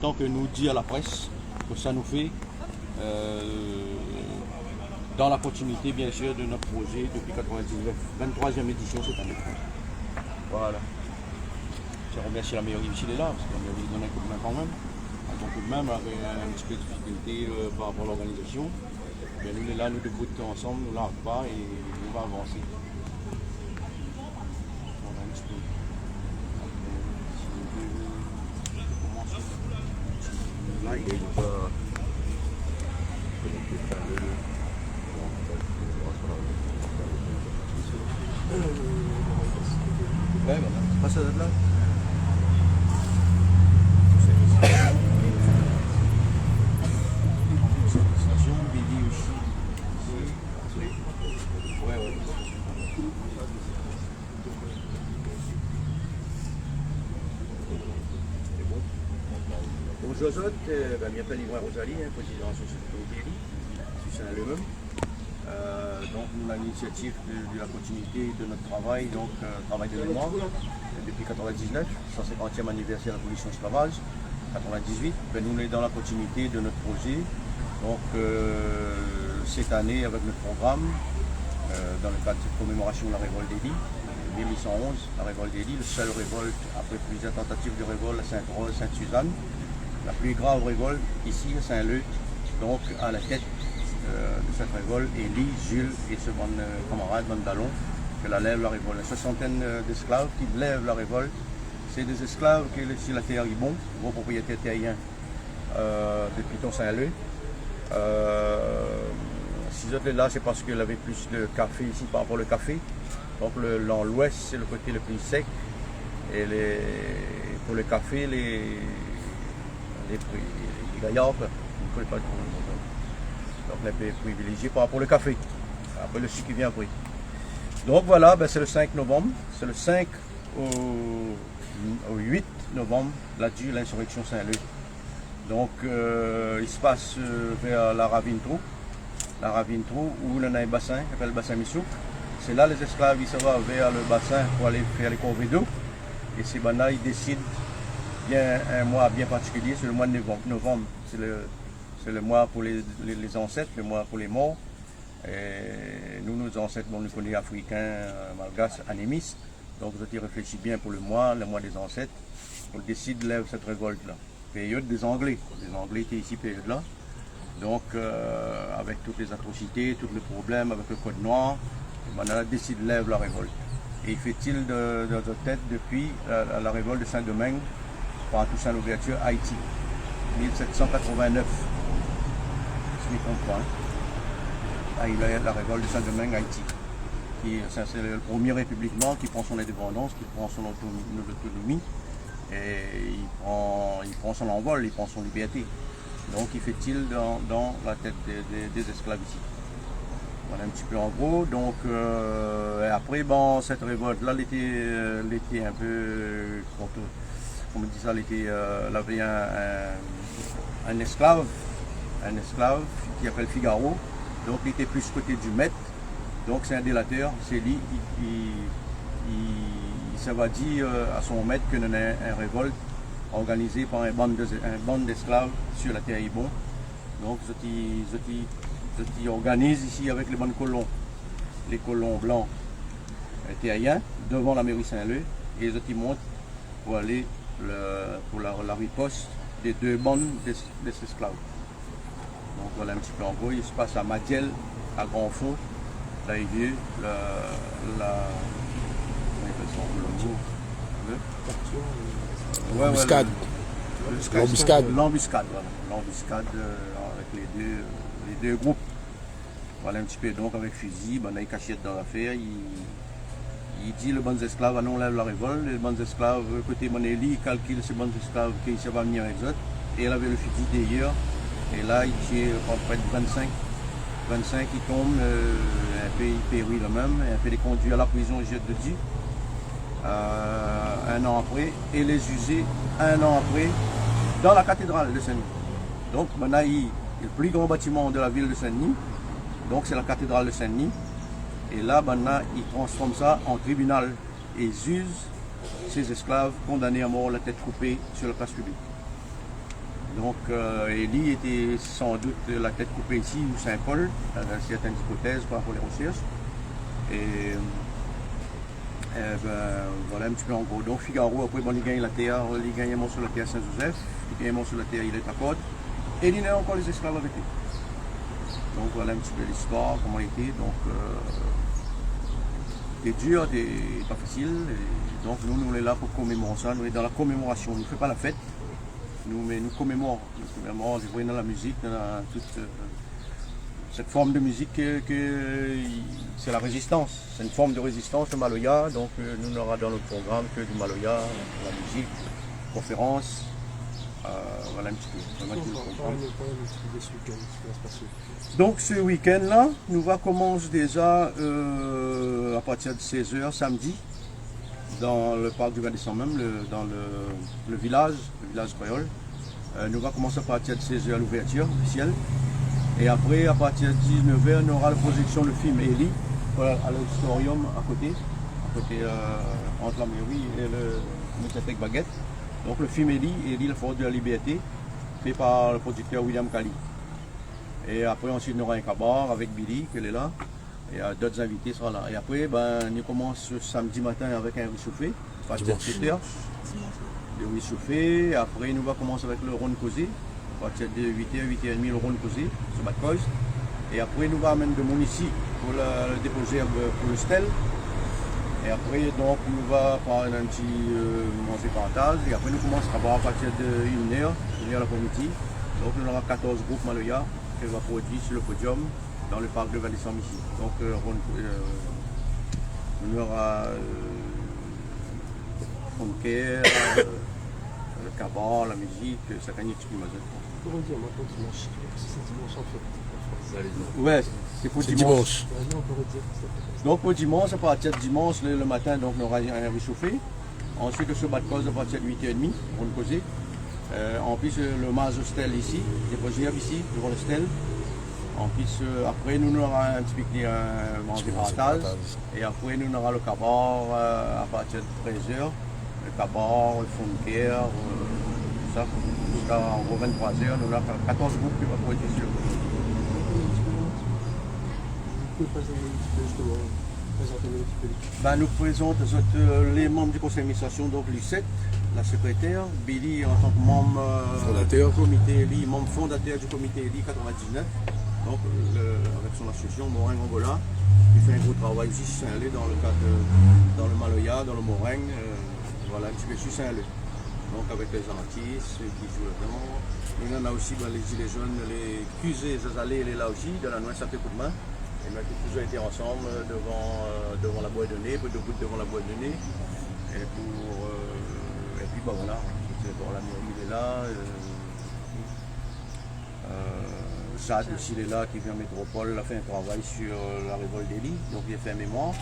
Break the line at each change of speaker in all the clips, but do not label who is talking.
Tant que nous dit à la presse que ça nous fait dans la continuité bien sûr de notre projet depuis 99, 23e édition cette année. Voilà. Je remercie la mairie aussi de là, parce que la mairie donne un coup de main quand même. Un bon coup de main, mais avec un petit peu de difficulté par rapport à l'organisation. Mais nous, là, nous debout ensemble, nous l'arrêtons pas et on va avancer. Voilà un petit peu.
Là, il y a une part
Ouais, voilà.
pas ça là.
Station BD aussi. Ouais, ouais.
Pour Josot, m'appelle Yvan Rosalie, président de la société sur Saint-Lémem.
Donc nous avons l'initiative de la continuité de notre travail, donc travail de mémoire, depuis 99, 150e anniversaire de l'abolition de l'esclavage, 98. Ben, nous sommes dans la continuité de notre projet. Donc cette année avec notre programme, dans le cadre de cette commémoration de la révolte d'Élie, 1811, la révolte d'Élie, le seul révolte après plusieurs tentatives de révolte à Sainte-Rose, Sainte-Suzanne. La plus grave révolte ici à Saint-Leu, donc à la tête de cette révolte, Élie, Jules et ce bon camarade, Mandalon, que la lève la révolte. Une soixantaine d'esclaves qui lèvent la révolte. C'est des esclaves qui sont sur la terre Ibon, gros propriétaire terrien de Piton Saint-Leu. Si autres là, c'est parce qu'il avait plus de café ici par rapport au café. Donc dans l'ouest, c'est le côté le plus sec. Et pour le café, les gaillards, il ne faut pas de donc les pays privilégiés par rapport au café. Après le sucre qui vient après. Donc voilà, ben, c'est le 5 novembre. C'est le 5 au 8 novembre, l'insurrection Saint-Leu. Donc il se passe vers la ravine Trou. La ravine Trou où il y a un bassin, qui s'appelle le bassin Missouk. C'est là les esclaves ils se vont vers le bassin pour aller faire les corvées d'eau. Et ces banals ils décident bien un mois bien particulier, c'est le mois de novembre. C'est le mois pour les ancêtres, le mois pour les morts. Et nous, nos ancêtres, bon, nous connaissons africains, malgaches, animistes. Donc, je réfléchis bien pour le mois des ancêtres. On décide de lève cette révolte-là. Période des Anglais. Les Anglais étaient ici, période-là. Donc, avec toutes les atrocités, tous les problèmes avec le Code Noir, on a décidé de lève la révolte. Et fait-il de tête depuis la révolte de Saint-Domingue par Toussaint l'ouverture Haïti, 1789. Si je ne comprends pas. Il y a la révolte de Saint-Domingue Haïti. C'est le premier républicain qui prend son indépendance, qui prend son autonomie, et il prend son envol, il prend son liberté. Donc il fait-il dans la tête des esclaves ici. Voilà un petit peu en gros. Donc et après bon, cette révolte là elle était un peu comme on dit ça, elle avait un esclave qui s'appelle Figaro. Donc il était plus côté du maître. Donc c'est un délateur, c'est lui, ça va dire à son maître qu'il y a une révolte organisée par un bande d'esclaves sur la terre Ibon. Donc ils organisent ici avec les bonnes colons, les colons blancs terriens devant la mairie Saint-Leu, et ils montent pour aller pour la riposte des deux bandes d'esclaves. Donc voilà un petit peu en gros, il se passe à Madiel, à Grand Fond, là il y a
l'embuscade.
L'embuscade, voilà. L'embuscade avec les deux groupes. Voilà un petit peu, donc avec fusil, ben, il cachette dans l'affaire, il dit le bon esclave, ah non, lève la révolte, les bons esclaves, côté Monelli, il calcule ces bons esclaves qui va venir avec eux, et il avait le fusil d'ailleurs, et là il tire près de 25 qui tombent, un peu il périt le même, un peu les conduit à la prison, jette de Dieu, un an après, et les usés un an après, dans la cathédrale de Saint-Denis. Donc maintenant il est le plus grand bâtiment de la ville de Saint-Denis, donc c'est la cathédrale de Saint-Denis. Et là, maintenant, ils transforment ça en tribunal et ils usent ces esclaves condamnés à mort, la tête coupée sur la place publique. Donc Élie était sans doute la tête coupée ici ou Saint-Paul, dans certaines hypothèses par rapport aux recherches. Et voilà un petit peu en gros. Donc Figaro, après, bon, il gagne la terre, il gagne un mot sur la terre Saint-Joseph, il gagne un mot sur la terre, il est à Corde, et il a encore les esclaves avec lui. Donc voilà un petit peu l'histoire, comment il était. Donc c'était dur, c'était pas facile. Et donc nous on est là pour commémorer ça, nous on est dans la commémoration, on ne fait pas la fête, mais nous commémorons. Nous commémorons, vous voyez dans la musique, dans toute cette forme de musique que c'est la résistance, c'est une forme de résistance, le Maloya. Donc nous n'aurons dans notre programme que du Maloya, la musique, conférences, voilà un petit peu. Donc ce week-end-là, nous va commencer déjà à partir de 16h samedi, dans le parc du Val-des-Cents même, dans le village créole. Nous va commencer à partir de 16h l'ouverture officielle. Et après, à partir de 19h, on aura la projection du film Élie à l'auditorium à côté entre la mairie et le médiathèque Baguette. Donc le film Élie, la force de la liberté, fait par le producteur William Kali. Et après, ensuite, on aura un cabaret avec Billy, qui est là, et d'autres invités seront là. Et après, on commence samedi matin avec un réchauffé, à partir de 7h. Le réchauffé, après, nous va commencer avec le Ronde Causé. À partir de 8h, 8h30, le rond posé sur Bad Et après, nous va amener de mon ici pour le déposer pour le stel. Et après, donc, nous va prendre un petit manger partage. Et après, nous commencerons à partir de 1h, 1h l'après-midi. Donc, nous aurons 14 groupes Maloya qui va produire sur le podium dans le parc de Val-des-Cents ici. Donc, on aura Fonker, le cabaret, la musique, ça gagne tout le monde.
Pour dire maintenant dimanche, c'est dimanche en fait.
Ouais, c'est pour dimanche. Donc pour dimanche, à partir de dimanche, le matin, donc, on aura un réchauffé. Ensuite, sur bas de cause, à partir de 8h30, on va poser. En plus, le Mazostel ici, déposé ici, devant le stel. En plus, après, nous aurons un petit peu de partage. Et après, nous aurons le cabaret à partir de 13h. Le cabaret, le Fonker, tout ça. Jusqu'à 23h, nous avons 14 groupes qui vont produire sur le nous présentons les membres du conseil d'administration, donc l'U7, la secrétaire, Billy en tant que membre fondateur. Du comité ELI, membre fondateur du comité ELI 99, donc avec son association Morin Angola, qui fait un gros travail ici sur Saint-Lé dans le cadre dans le Maloya, dans le Morin, voilà un petit peu sur Saint-Lé. Donc avec les artistes qui jouent là-dedans. Il y en a aussi les gilets jaunes, les QZ, Zazalé, il est là aussi, de la Noix, ça fait coup de main. Et nous avons toujours été ensemble devant la boîte de nez, debout devant la boîte de nez. Et puis voilà, la mairie il est là. Jade aussi il est là, qui vient en métropole, il a fait un travail sur la révolte d'Élie, donc il a fait un mémoire.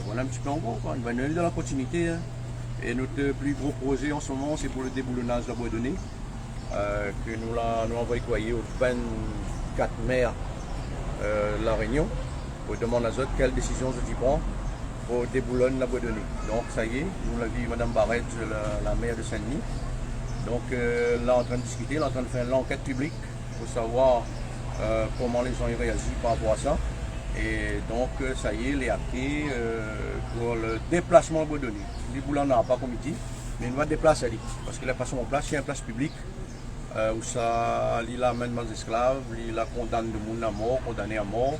Voilà un petit peu en gros, quoi. Il va aller dans la continuité. Hein. Et notre plus gros projet en ce moment, c'est pour le déboulonnage de la boîte de nez, que nous avons envoyé aux 24 maires de la Réunion pour demander à eux quelle décision je prends pour déboulonner la boîte de nez. Donc ça y est, nous l'avons vu Mme Barrette, la maire de Saint-Denis. Donc là, en train de discuter, là, en train de faire l'enquête publique pour savoir comment les gens y réagissent par rapport à ça. Et donc ça y est, les actés pour le déplacement de la boîte de nez. Les boulons n'a pas comité, mais il va déplacer Ali, parce qu'il a pas son place, il y a une place publique où ça, il amène des esclaves, il a condamné de monde à mort, condamné à mort.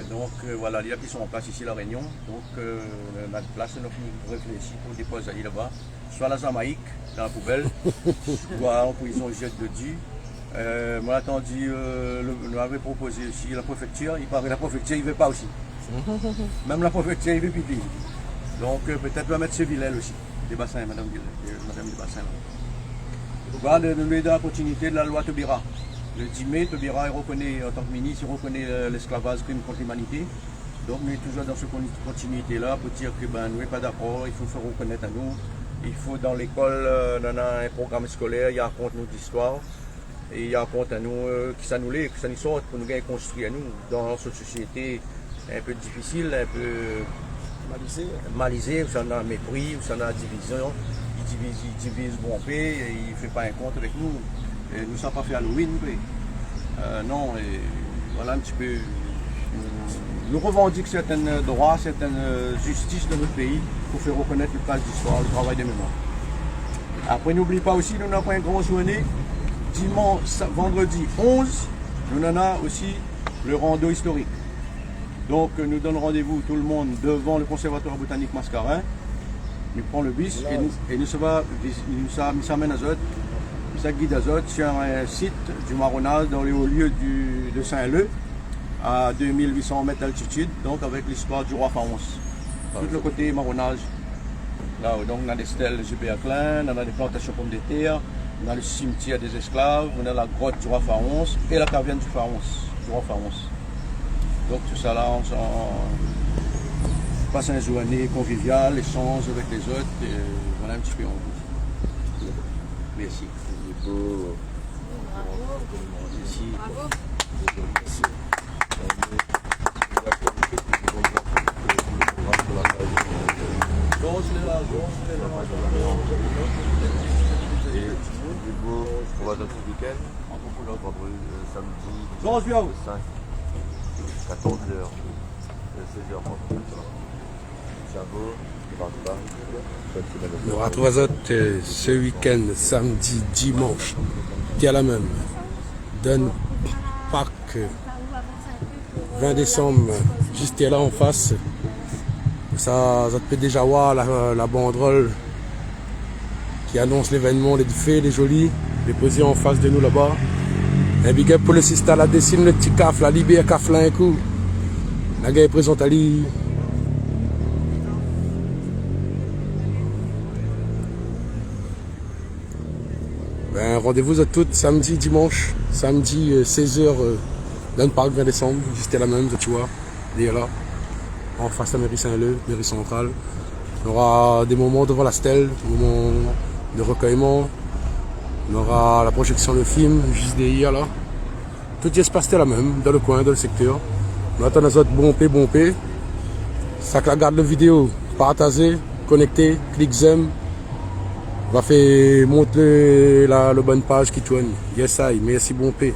Donc voilà, il a pris son place ici à La Réunion. Donc notre place, nous réfléchir pour déposer Ali là-bas, soit à la Jamaïque, dans la poubelle, soit en prison jette de Dieu. Moi, attendu, nous avait proposé aussi la préfecture, il paraît que la préfecture, il ne veut pas aussi. Même la préfecture, il veut pipi. Donc peut-être va mettre ce Villel aussi, des bassins, Madame des bassins. Voilà, nous sommes dans la continuité de la loi Taubira. Le 10 mai, Taubira reconnaît, en tant que ministre, il reconnaît l'esclavage crime contre l'humanité. Donc nous sommes toujours dans cette continuité-là pour dire que nous ne sommes pas d'accord, il faut faire reconnaître à nous. Il faut dans l'école, on a un programme scolaire, il y a un conte nous d'histoire. Et il y a un compte à nous qui ça nous l'est, que ça nous sorte pour nous gagner construire à nous dans cette société un peu difficile, un peu malisée, où ça a un mépris, où ça a une division qui divise bon paix, et il ne fait pas un compte avec nous. Et nous ne sommes pas fait Halloween. Non, et voilà un petit peu. Nous revendiquons certains droits, certaines justices de notre pays pour faire reconnaître le place d'histoire, le travail des mémoires. Après, n'oublie pas aussi, nous avons un grand journée. Dimanche, vendredi 11, nous en avons aussi le rando historique. Donc, nous donnons rendez-vous tout le monde devant le Conservatoire botanique Mascarin. Nous prenons le bus et nous s'amène à Zot, nous guide à Zot sur un site du marronnage dans les hauts lieux de Saint-Leu, à 2800 mètres d'altitude, donc avec l'histoire du roi Faonce. Tout le côté marronnage. Là, donc on a des stèles de Gilbert Klein, on a des plantations de pommes de terre, on a le cimetière des esclaves, on a la grotte du roi Faonce et la caverne du roi Faonce. Donc tout ça là, on passe une journée conviviale, échange avec les autres, et voilà un petit peu en vous. Merci. Merci.
Bravo.
On va dans ce week-end, vendredi, samedi, 5, 14h, 16h,
Nous retrouvons ce week-end, samedi, dimanche, qui est la même. D'un Pâques, 20 décembre, juste là en face. Ça te peut déjà voir la banderole qui annonce l'événement, les faits, les jolis, les posés en face de nous là-bas. Un big up pour le sister, la dessine le petit caf, la libère caflin un coup. La gars est présente à lui. Ben, rendez-vous à toutes samedi, dimanche, samedi 16h dans le parc 20 décembre, juste la même, tu vois, là, en face à mairie Saint-Leu, mairie centrale. On aura des moments devant la stèle, des moments de recueillement. On aura la projection de film, juste derrière là. Tout l'espace est la même, dans le coin, dans le secteur. On attend les autres bon P. Ça que la garde de vidéo, partagez, connectez, clique j'aime. On va faire monter la bonne page qui tourne. Yes, I, merci bon P.